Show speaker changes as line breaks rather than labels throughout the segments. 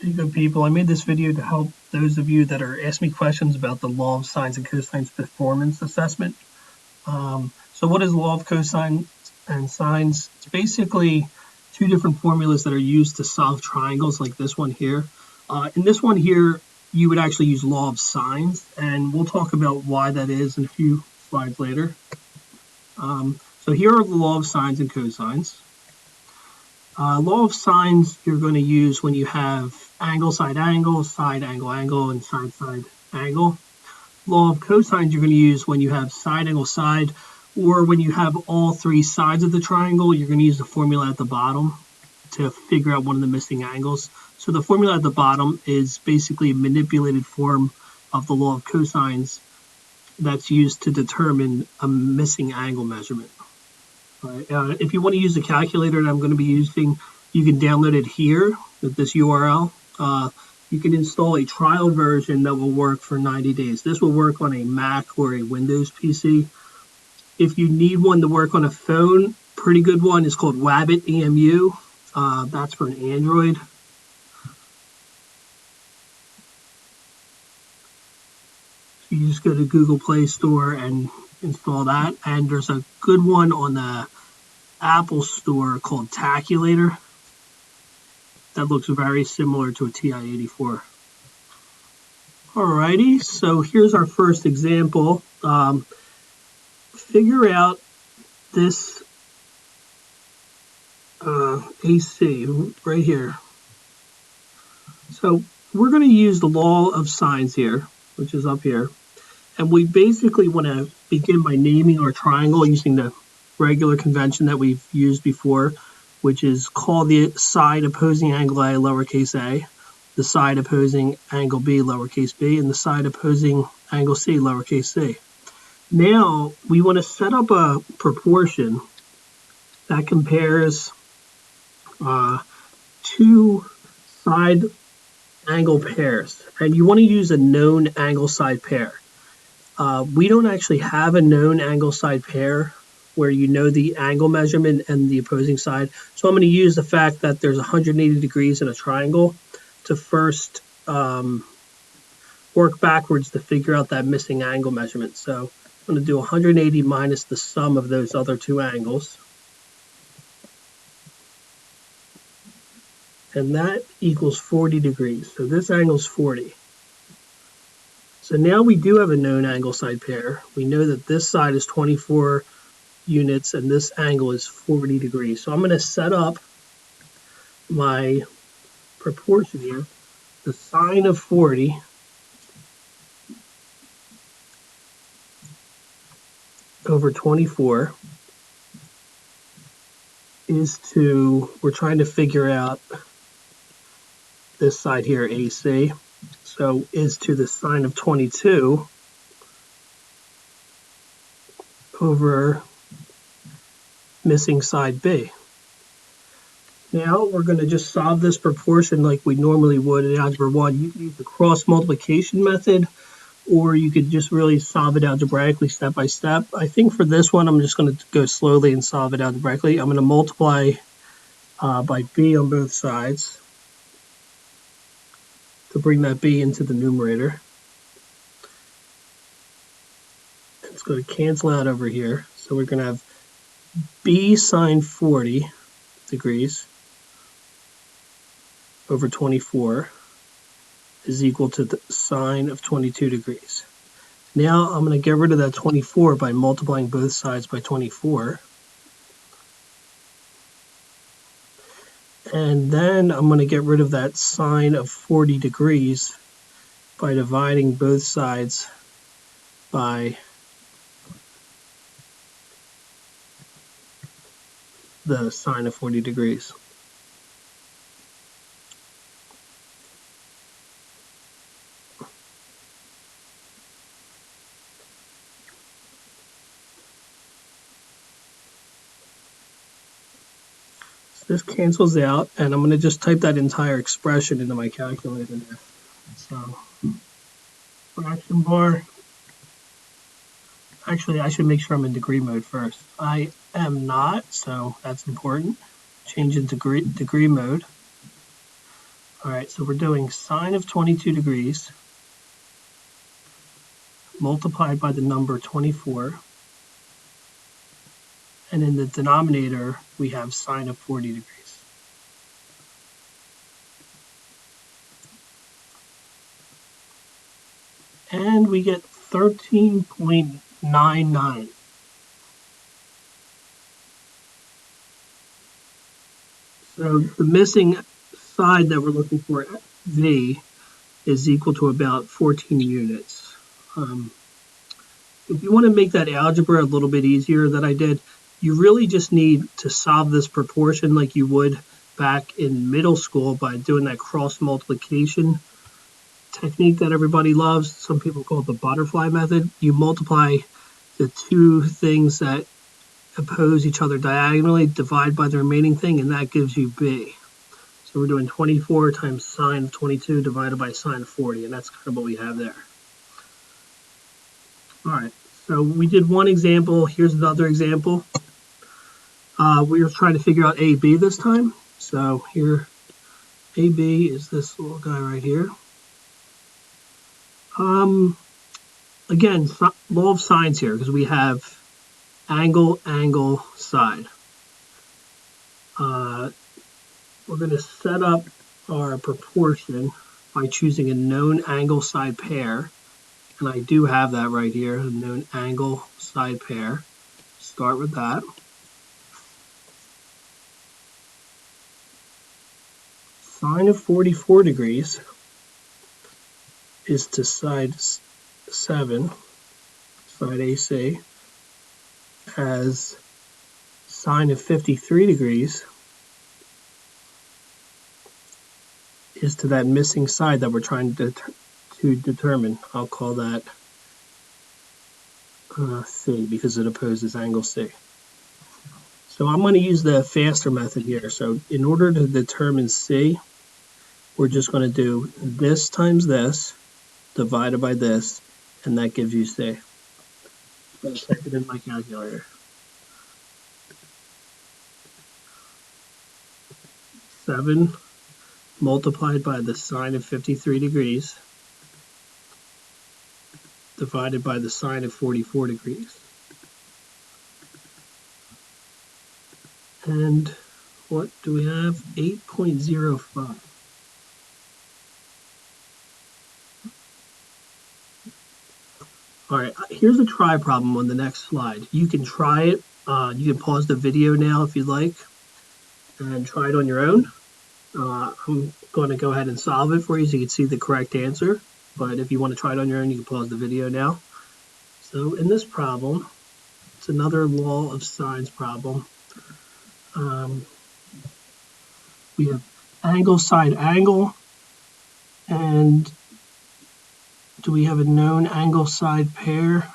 Hey, good people. I made this video to help those of you that are asking me questions about the law of sines and cosines performance assessment. So what is law of cosines and sines? It's basically two different formulas that are used to solve triangles like this one here. In this one here, you would actually use law of sines, and we'll talk about why that is in a few slides later. So here are the law of sines and cosines. Law of sines you're going to use when you have angle, side angle, and side angle. Law of cosines you're going to use when you have side angle, side, or when you have all three sides of the triangle, you're going to use the formula at the bottom to figure out one of the missing angles. So the formula at the bottom is basically a manipulated form of the law of cosines that's used to determine a missing angle measurement. If you want to use the calculator that I'm going to be using, you can download it here at this URL. You can install a trial version that will work for 90 days. This will work on a Mac or a Windows PC. If you need one to work on a phone, pretty good one is called Wabbit EMU. That's for an Android. So you just go to Google Play Store and install that. And there's a good one on the Apple Store called Taculator. That looks very similar to a TI-84. Alrighty, so here's our first example. Figure out this AC right here. So we're going to use the law of sines here, which is up here. And we basically want to begin by naming our triangle using the regular convention that we've used before, which is call the side opposing angle A lowercase a, the side opposing angle B lowercase b, and the side opposing angle C lowercase c. Now we want to set up a proportion that compares two side angle pairs, and you want to use a known angle side pair. We don't actually have a known angle side pair where you know the angle measurement and the opposing side. So I'm going to use the fact that there's 180 degrees in a triangle to first work backwards to figure out that missing angle measurement. So I'm going to do 180 minus the sum of those other two angles. And that equals 40 degrees. So this angle is 40. So now we do have a known angle side pair. We know that this side is 24 units and this angle is 40 degrees. So I'm going to set up my proportion here. The sine of 40 over 24 is to, we're trying to figure out this side here, AC. So is to the sine of 22 over missing side B. Now we're going to just solve this proportion like we normally would in Algebra 1. You can use the cross multiplication method, or you could just really solve it algebraically step by step. I think for this one, I'm just going to go slowly and solve it algebraically. I'm going to multiply by B on both sides to bring that B into the numerator. It's going to cancel out over here. So we're going to have B sine 40 degrees over 24 is equal to the sine of 22 degrees. Now I'm going to get rid of that 24 by multiplying both sides by 24. And then I'm going to get rid of that sine of 40 degrees by dividing both sides by the sine of 40 degrees. This cancels out, and I'm going to just type that entire expression into my calculator now. So, fraction bar. Actually, I should make sure I'm in degree mode first. I am not, so that's important. Change in degree mode. All right, so we're doing sine of 22 degrees multiplied by the number 24. And in the denominator, we have sine of 40 degrees. And we get 13.99. So the missing side that we're looking for, V, is equal to about 14 units. If you want to make that algebra a little bit easier that I did, you really just need to solve this proportion like you would back in middle school by doing that cross multiplication technique that everybody loves. Some people call it the butterfly method. You multiply the two things that oppose each other diagonally, divide by the remaining thing, and that gives you B. So we're doing 24 times sine of 22 divided by sine of 40, and that's kind of what we have there. All right, so we did one example. Here's another example. We were trying to figure out AB this time. So here, AB is this little guy right here. Again, law of sines here, because we have angle, angle, side. We're going to set up our proportion by choosing a known angle side pair. And I do have that right here, a known angle side pair. Start with that. Sine of 44 degrees is to side 7, side AC, as sine of 53 degrees is to that missing side that we're trying to determine. I'll call that C because it opposes angle C. So I'm going to use the faster method here. So in order to determine C, we're just going to do this times this divided by this, and that gives you C. I'm going to type it in my calculator. 7 multiplied by the sine of 53 degrees divided by the sine of 44 degrees. And what do we have? 8.05. All right, here's a try problem on the next slide. You can try it. You can pause the video now if you'd like and try it on your own. I'm going to go ahead and solve it for you so you can see the correct answer. But if you want to try it on your own, you can pause the video now. So in this problem, it's another law of sines problem. We have angle, side, angle. And do we have a known angle, side pair?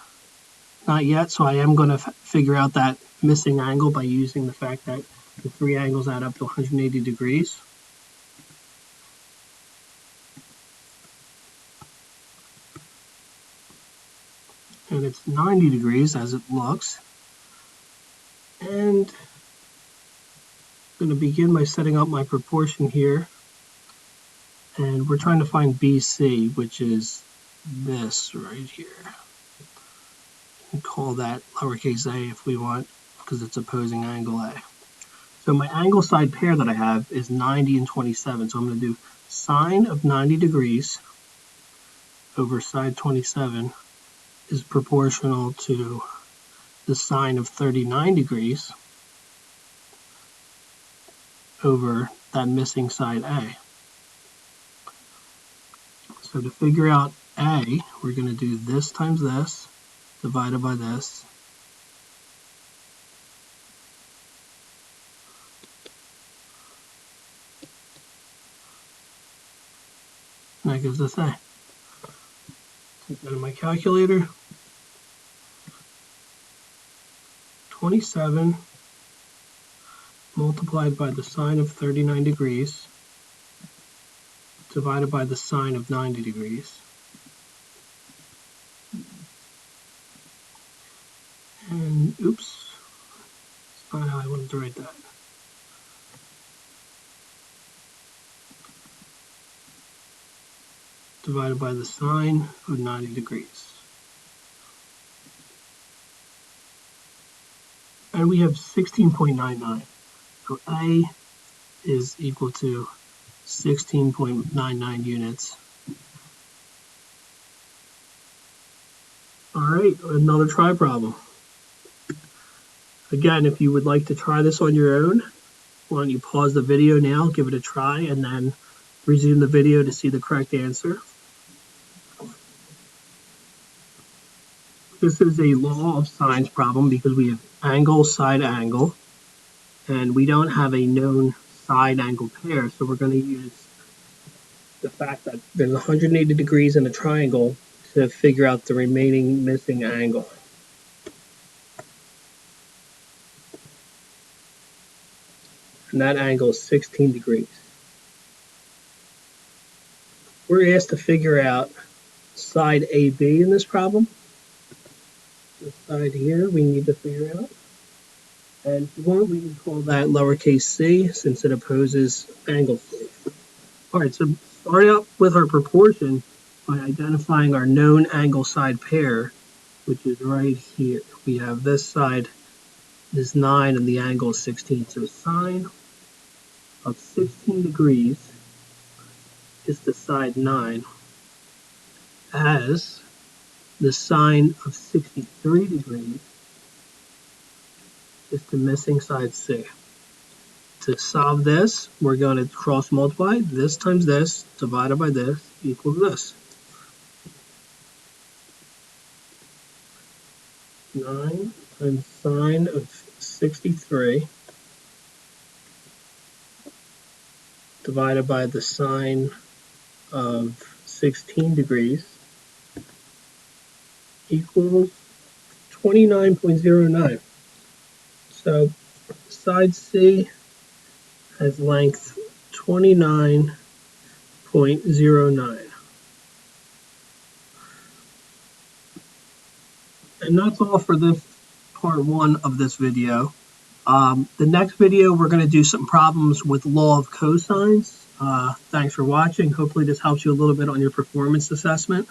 Not yet, so I am going to figure out that missing angle by using the fact that the three angles add up to 180 degrees. And it's 90 degrees as it looks. And I'm going to begin by setting up my proportion here. And we're trying to find BC, which is this right here. We can call that lowercase a if we want, because it's opposing angle A. So my angle side pair that I have is 90 and 27. So I'm going to do sine of 90 degrees over side 27 is proportional to the sine of 39 degrees over that missing side A. So to figure out A, we're going to do this times this divided by this. And that gives us A. Take that in my calculator. 27 multiplied by the sine of 39 degrees divided by the sine of 90 degrees. And oops, that's not how I wanted to write that. divided by the sine of 90 degrees. And we have 16.99. So A is equal to 16.99 units. All right, another try problem. Again, if you would like to try this on your own, why don't you pause the video now, give it a try, and then resume the video to see the correct answer. This is a law of sines problem because we have angle, side angle, and we don't have a known side angle pair, so we're going to use the fact that there's 180 degrees in a triangle to figure out the remaining missing angle. And that angle is 16 degrees. We're asked to figure out side AB in this problem. This side here we need to figure out. And if you want, we can call that lowercase c since it opposes angle C. All right, so start out with our proportion by identifying our known angle side pair, which is right here. We have this side is 9 and the angle is 16. So sine of 16 degrees is the side 9, as the sine of 63 degrees is the missing side C. To solve this, we're going to cross multiply this times this divided by this equals this. 9 times sine of 63 divided by the sine of 16 degrees equals 29.09. So side C has length 29.09. And that's all for this part 1 of this video. The next video, we're going to do some problems with law of cosines. Thanks for watching. Hopefully this helps you a little bit on your performance assessment.